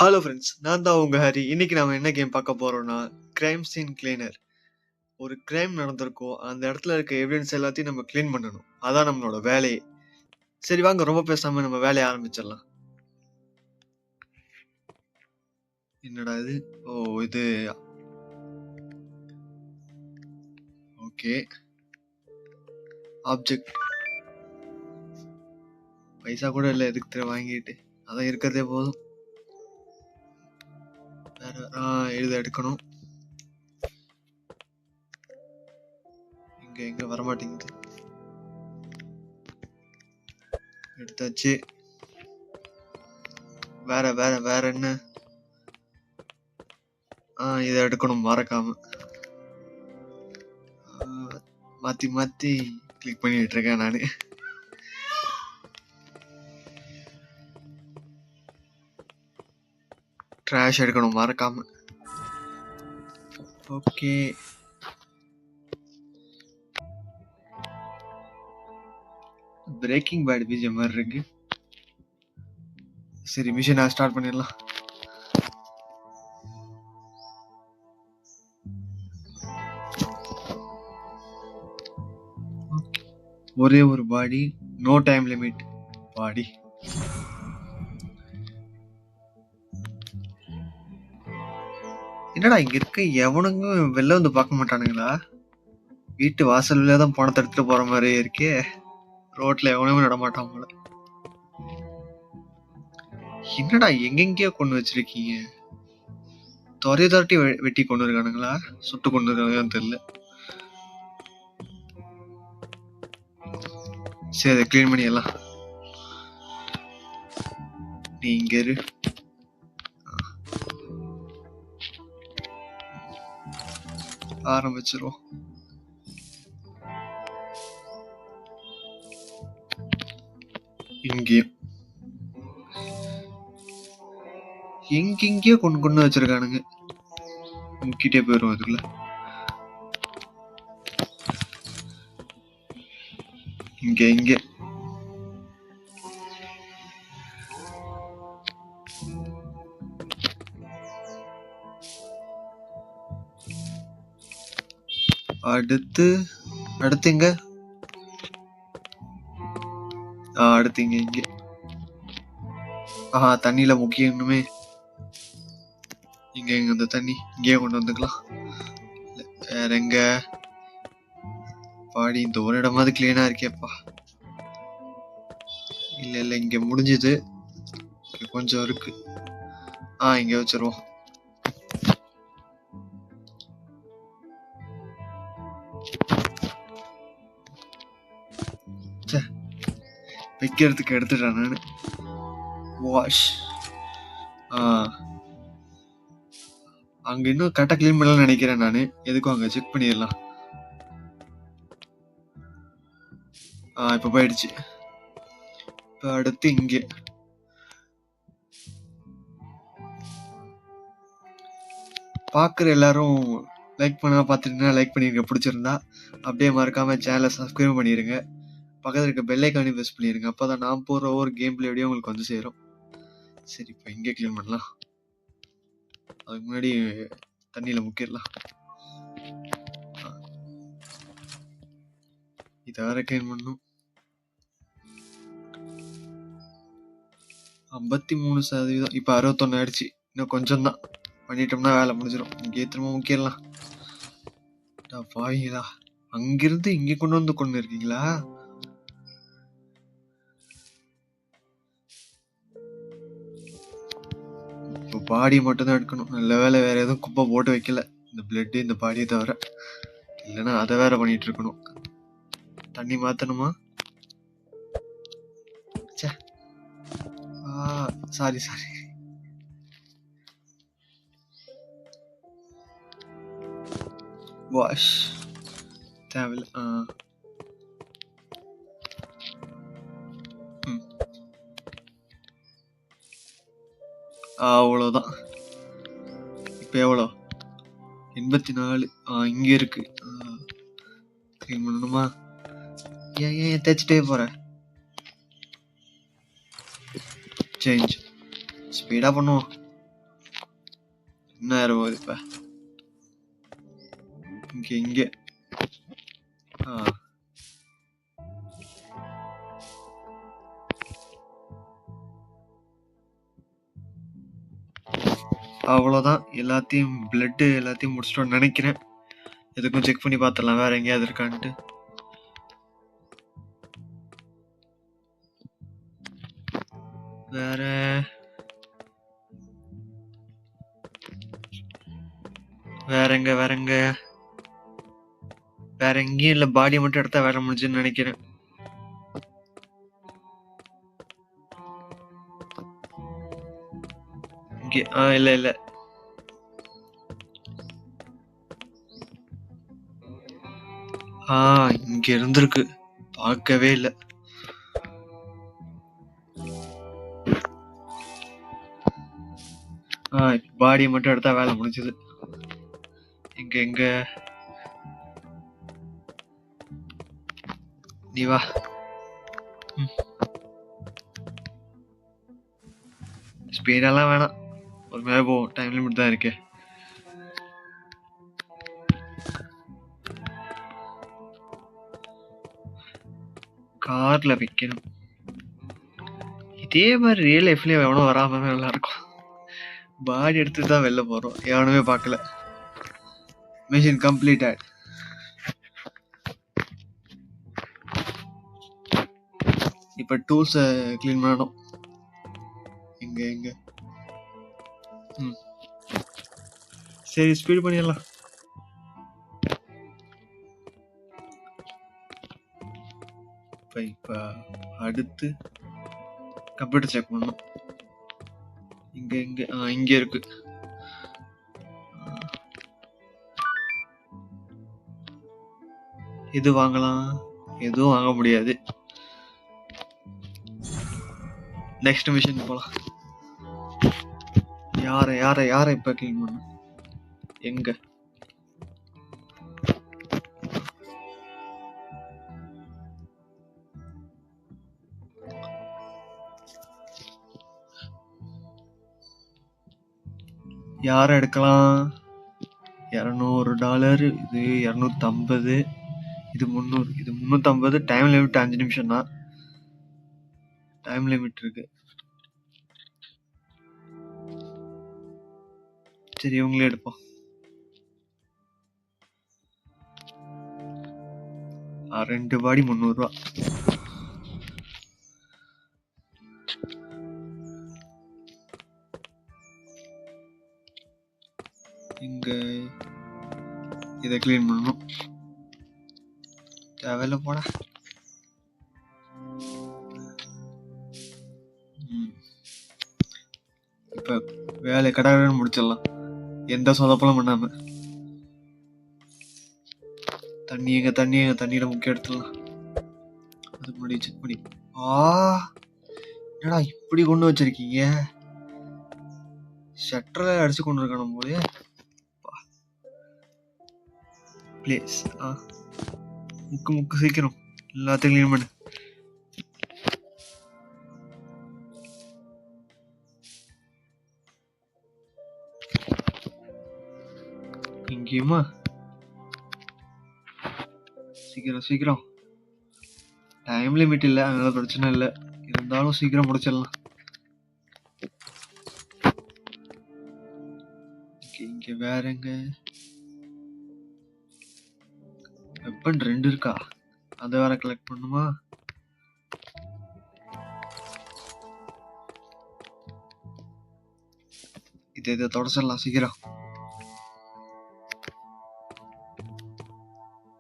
Hello friends, நான் தான் உங்க ஹரி. இன்னைக்கு நாம என்ன கேம் பார்க்க போறோம்னா கிரைம் சீன் கிளீனர். ஒரு கிரைம் நடந்திருக்கும், அந்த இடத்துல இருக்க எவிடன்ஸ் எல்லாத்தையும் நம்ம க்ளீன் பண்ணணும். அதான் நம்மளோட வேலையே. சரி வாங்க, ரொம்ப பேசாம நம்ம வேலையை ஆரம்பிச்சிடலாம். என்னடா இது? ஓ, இது ஓகே. ஆப்ஜெக்ட் பைசா கூட இல்லை, எதுக்கு வாங்கிட்டு, அதான் இருக்கிறதே போதும். வேற எழுத எடுக்கணும். எங்க வரமாட்டேங்குது. எடுத்தாச்சு. வேற வேற வேற என்ன? இதை எடுக்கணும் மறக்காம. மாத்தி மாத்தி கிளிக் பண்ணிட்டு இருக்கேன் நானு. ட்ராஷ் எடுக்கணும் மறக்காம. ஓகே, பிரேக்கிங் பேட் பிஜிஎம் மாதிரி இருக்கு. சரி, மிஷனை ஸ்டார்ட் பண்ணிடலாம். ஒரே ஒரு பாடி, நோ டைம் லிமிட். பாடி என்னடா இங்க இருக்க எவனுங்க வெளில வந்து பார்க்க மாட்டானுங்களா? வீட்டு வாசல்ல தான் பணத்தை எடுத்துட்டு போற மாதிரியே இருக்கே. ரோட்ல எவனுமே நடமாட்டான் போல. என்னடா எங்கெங்கயோ கொண்டு வச்சிருக்கீங்க? தொரட்டி வெட்டி கொண்டு இருக்கானுங்களா? சுட்டு கொண்டு இருக்கானுங்கன்னு தெரியல. சரி, அதை கிளீன் பண்ணிடலாம். நீ இங்க இரு. ஆரம்பிச்சிரும். இங்கேயும் எங்கெங்கயோ கொண்டு வச்சிருக்கானுங்க. முக்கிட்டே போயிரும் அதுக்குள்ள. இங்க அடுத்து இங்க அடுத்து இங்க தண்ணியில முக்கியமே. இங்க இந்த தண்ணி இங்கேயே கொண்டு வந்துக்கலாம். வேற எங்க பாடி? இந்த ஒரு இடமாவது கிளீனா இருக்கேப்பா. இல்ல இங்க முடிஞ்சது, கொஞ்சம் இருக்கு. இங்க வச்சிருவோம். வைக்கிறதுக்கு எடுத்துட்டேன் நானு. வாஷ். அங்க இன்னும் கரெக்டா கிளீன் பண்ணலாம் நினைக்கிறேன் நானு. எதுக்கும் அங்க செக் பண்ணிடலாம். இப்ப போயிடுச்சு. இப்ப அடுத்து இங்க பாக்குற எல்லாரும் லைக் பண்ணா பாத்துட்டீங்கன்னா லைக் பண்ணிருங்க. பிடிச்சிருந்தா அப்படியே மறக்காம சேனலை சப்ஸ்கிரைப் பண்ணிருங்க. பக்கத்துல இருக்க பெல் ஐகானை பிரஸ் பண்ணிருங்க. அப்பதான் நான் போற ஒவ்வொரு கேம் பிளே வீடியோ உங்களுக்கு வந்து சேரும். சரி, இப்ப இங்கே கிளீன் பண்ணலாம். அதுக்கு முன்னாடி தண்ணியில முக்கிடலாம். இதை வேற கிளீன் பண்ணும். 53%. இப்ப 61 ஆயிடுச்சு. இன்னும் கொஞ்சம் தான் பண்ணிட்டோம்னா வேலை முடிஞ்சிடும். இங்கே திரும்ப முக்கிடலாம். பாவீங்களா, அங்கிருந்து இங்க கொண்டு இருக்கீங்களா? இப்போ பாடி மட்டும் தான் எடுக்கணும். நல்ல வேலை வேற எதுவும் குப்பை போட்டு வைக்கல, இந்த பிளட் இந்த பாடியை தவிர. இல்லைன்னா அதை வேற பண்ணிட்டு இருக்கணும். தண்ணி மாத்தணுமா? சாரி. வாஷ் தேவையில்ல. அவ்வளோதான். இப்போ எவ்வளோ? 84. இங்க இருக்கு. கிளீன் பண்ணணுமா? ஏன் தேய்ச்சிட்டே போற? சேஞ்ச் ஸ்பீடா பண்ணுவோம். என்ன ஏற போகுது இப்ப? இங்க அவ்வளோதான். எல்லாத்தையும் பிளட்டு எல்லாத்தையும் முடிச்சிட்டோம்னு நினைக்கிறேன். எதுக்கும் செக் பண்ணி பார்த்துடலாம் வேற எங்கேயாவது இருக்கான்ட்டு. வேற வேற எங்கேயும் இல்லை. பாடி மட்டும் எடுத்தா வேலை முடிஞ்சுன்னு நினைக்கிறேன். இங்கே இல்லை இங்க இருந்திருக்கு, பார்க்கவே இல்லை. பாடியை மட்டும் எடுத்தா வேலை முடிஞ்சது. எங்க நீ வா. ஸ்பீடெல்லாம் வேணாம், ஒரு மேலே போவோம். டைம் லிமிட் தான் இருக்கு. கார்ல வைக்கணும். இதே மாதிரி ரியல் லைஃப்லயும் எவனும் வராம நல்லா இருக்கும். பாடி எடுத்து தான் வெளில போறோம், எவனுமே பார்க்கல. Mission completed. இப்ப டூல்ஸை கிளீன் பண்ணணும். எங்க சரி, ஸ்பீட் பண்ணிடலாம். இப்ப அடுத்து கம்ப்யூட்டர் செக் பண்ணணும். இங்க இருக்கு. இது வாங்கலாம், எதுவும் வாங்க முடியாது. நெக்ஸ்ட் மிஷன் போலாம். யார இப்ப கிளீன் பண்ண? எங்க யார எடுக்கலாம்? $200, இது 250, இது 300, இது 350. டைம் லிமிட் 5 நிமிஷம் தான். டைம் லிமிட் இருக்கு. சரி, இவங்களே எடுப்போம். 2 பாடி $300. இங்க இதை கிளீன் பண்ணணும். தேவையில்ல போட. இப்ப வேலை கடகடன்னு முடிச்சிடலாம், எந்த சொதப்பலும் பண்ணாம. தண்ணியில முக்கிய எடுத்துடலாம். அதுக்கு முன்னாடி செக் பண்ணி. என்னடா இப்படி கொண்டு வச்சிருக்கீங்க? ஷட்டர்ல அடிச்சு கொண்டு இருக்கணும் போதே. பிளேஸ் முக்கு சீக்கிரம் எல்லாத்தையும் கிளீன் பண்ணு. இங்கேயுமா? சீக்கிரம். டைம் லிமிட் இல்லை, அதனால பிரச்சனை இல்லை. இருந்தாலும் சீக்கிரம் முடிச்சிடலாம். இங்க வேறங்க வெப்பன் 2 இருக்கா? அதை வேற கலெக்ட் பண்ணுமா? இதை தொடச்சிடலாம் சீக்கிரம்.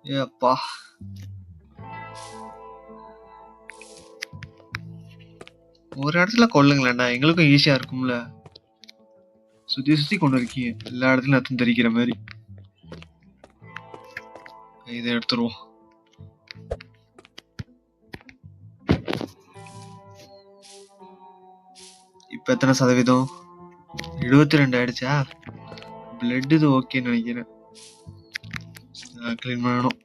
ஏப்பா, ஒரு இடத்துல கொள்ளுங்களேன்டா, எங்களுக்கும் ஈஸியா இருக்கும்ல. சுத்தி கொண்டு இருக்கீங்க, எல்லா இடத்துலயும் ரத்தம் தெரிக்கிற மாதிரி. இதை எடுத்துருவோம். இப்ப எத்தனை சதவீதம்? 72 ஆயிடுச்சா? பிளட் இது ஓகேன்னு நினைக்கிறேன். கிளீன் பண்ணணும்.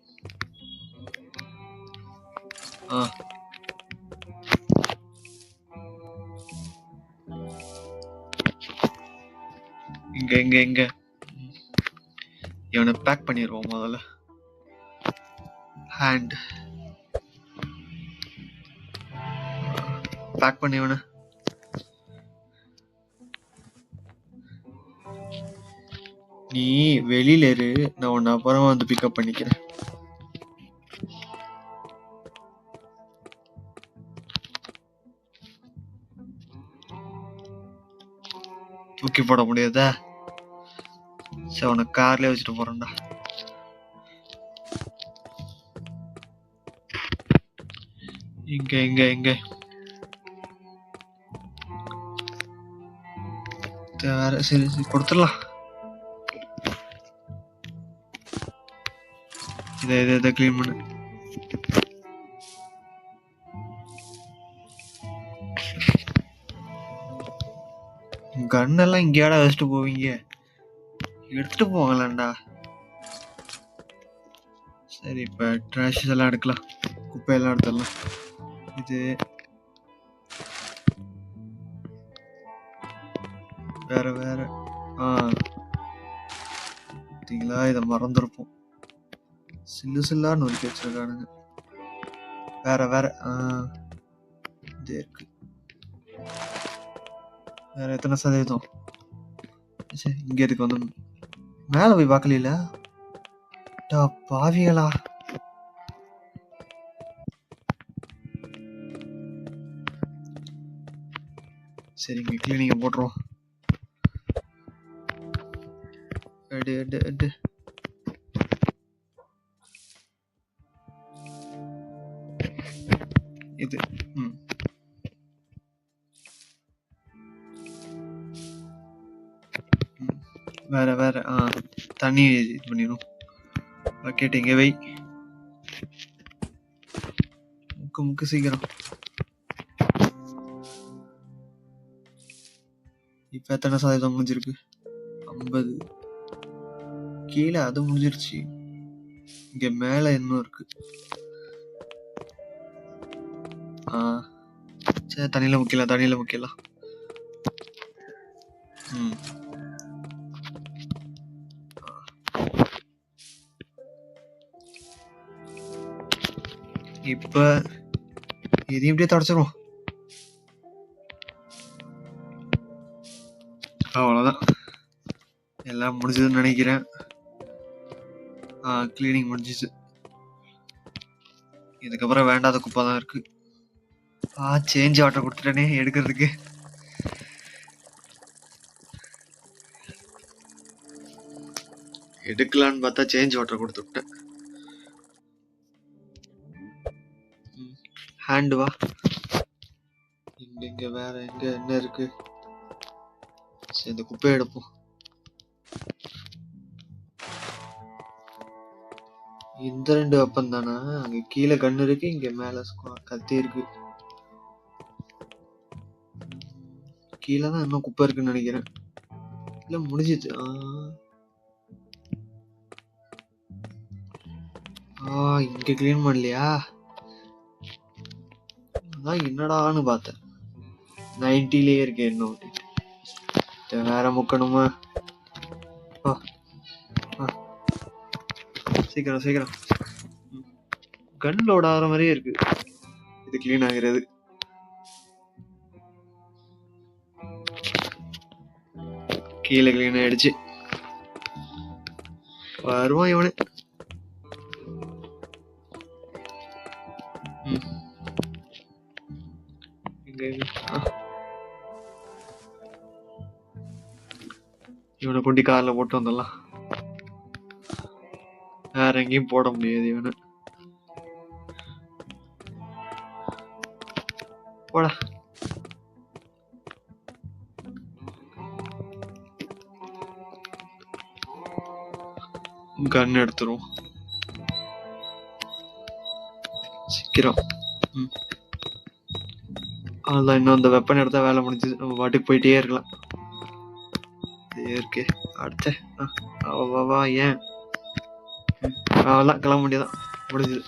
இங்க இங்க இங்க இவனை பேக் பண்ணிடுவோம் முதல்ல. ஹேண்ட் பேக் பண்ணி இவனை. நீ வெளியில இரு, நான் உன்னை அப்புறமா வந்து பிக்கப் பண்ணிக்கிறேன். தூக்கி போட முடியாதா? சரி, உனக்கு கார்லயே வச்சுட்டு போறேன்டா. இங்க இங்க இங்க வேற. சரி சரி கொடுத்துடலாம். இதை கிளீன் பண்ணு. கன்னெல்லாம் இங்கேயாடா வச்சுட்டு போவீங்க? எடுத்துட்டு போகலாம்டா. சரி, இப்ப ட்ராஷஸ் எல்லாம் எடுக்கலாம், குப்பையெல்லாம் எடுத்துடலாம். இது வேற வேற. பார்த்தீங்களா, இதை மறந்துருப்போம். சில்லு சில்லா நொறுக்கி வச்சிருக்கானுங்க. வேற வேற. இது இருக்கு. வேற எத்தனை சதவீதம்? சரி, இங்க இருக்கு. வந்து மேல போய் பார்க்கல. பாவிகளா. சரி, இங்க கிளீனிங்க போட்டுருவோம். எடு எடு எடு. இது வேற வேற. தண்ணி இது பண்ணிடும். பக்கெட் இங்க வை. முக்கு முக்கு சீக்கிரம். இப்ப எத்தனை சதவீதம் முடிஞ்சிருக்கு? 50. கீழே அது முடிஞ்சிருச்சு. இங்க மேல இன்னும் இருக்கு. சரி, தண்ணியில முக்கிடலாம், தண்ணியில முக்கிடலாம். இப்ப இதையும் இப்படியே தொடச்சிருவோம். அவ்வளவுதான், எல்லாம் முடிஞ்சதுன்னு நினைக்கிறேன். கிளீனிங் முடிஞ்சிச்சு. இதுக்கப்புறம் வேண்டாத குப்பை தான் இருக்கு. சேஞ்ச் வாட்டர் கொடுத்துட்டேனே எடுக்கிறதுக்கு. எடுக்கலான்னு பார்த்தா சேஞ்ச் வாட்டர் கொடுத்து விட்டேன். ஹேண்ட் வா. இங்க வேற எங்க என்ன இருக்கு? சரி, இந்த குப்பையை எடுப்போம். இந்த 2 வெப்பன் தானே? அங்க கீழே கண்ணு இருக்கு, இங்க மேல கத்தி இருக்கு. கீழே தான் இன்னும் குப்பை இருக்குன்னு நினைக்கிறேன். இல்ல முடிஞ்சிச்சு. இங்க கிளீன் பண்ணலையா? அதான் என்னடான்னு பார்த்தேன். 90லயே இருக்கு இன்னும். வேற முக்கணுமா? சீக்கிரம் சீக்கிரம். கன் லோட் ஆகிற மாதிரியே இருக்கு இது கிளீன் ஆகிறது. கீழே கிளீன் ஆயிடுச்சு. வருவான் இவனு. இவனை கொண்டு கார்ல போட்டு வந்துடலாம். வேற எங்கேயும் போட முடியாது இவனை. போடா. கன் எடுத்துரும் சீக்கிரம். அதான் இன்னும் அந்த வெப்பன் எடுத்தா வேலை முடிஞ்சது. நம்ம பாட்டுக்கு போயிட்டே இருக்கலாம். இருக்கு அடுத்த. வா ஏன் அவெல்லாம் கிளம்ப முடியாதான், முடிஞ்சது.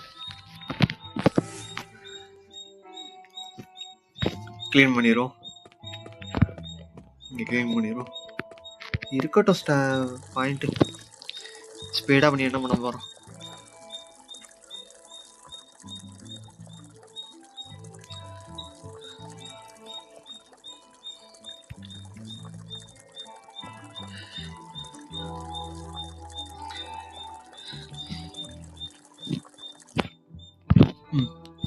கிளீன் பண்ணிரும். இங்க கிளீன் பண்ணிரும். இருக்கட்டும் பாயிண்ட். ஸ்பீடாக பண்ணி என்ன பண்ண போகிறோம்?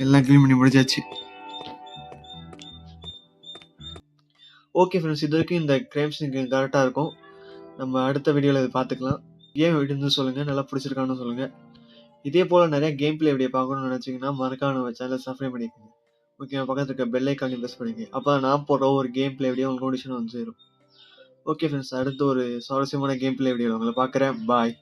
எல்லாம் க்ளீன் பண்ணி முடிச்சாச்சு. ஓகே ஃப்ரெண்ட்ஸ், இது வரைக்கும் இந்த கிரைம்ஸ் கரெக்டாக இருக்கும். நம்ம அடுத்த வீடியோவில் இதை பார்த்துக்கலாம். கேம் எப்படி இருந்து சொல்லுங்கள், நல்லா பிடிச்சிருக்கான்னு சொல்லுங்கள். இதே போல் நிறைய கேம் பிளே வீடியோ பார்க்கணும்னு நினச்சிங்கன்னா மறக்காம நம்ம சேனலை சப்ஸ்கிரைப் பண்ணிக்கோங்க. ஓகே, பக்கத்தில் இருக்க பெல் ஐக்கானையும் ப்ரெஸ் பண்ணிக்கோங்க. அப்போ நான் போடுற ஒரு கேம் பிளே வீடியோ உங்களுக்கு நோட்டிஃபிகேஷன் வந்து சேரும். ஓகே ஃப்ரெண்ட்ஸ், அடுத்து ஒரு சுவாரஸ்யமான கேம் பிளே வீடியோவில் உங்களை பார்க்குறேன். பாய்.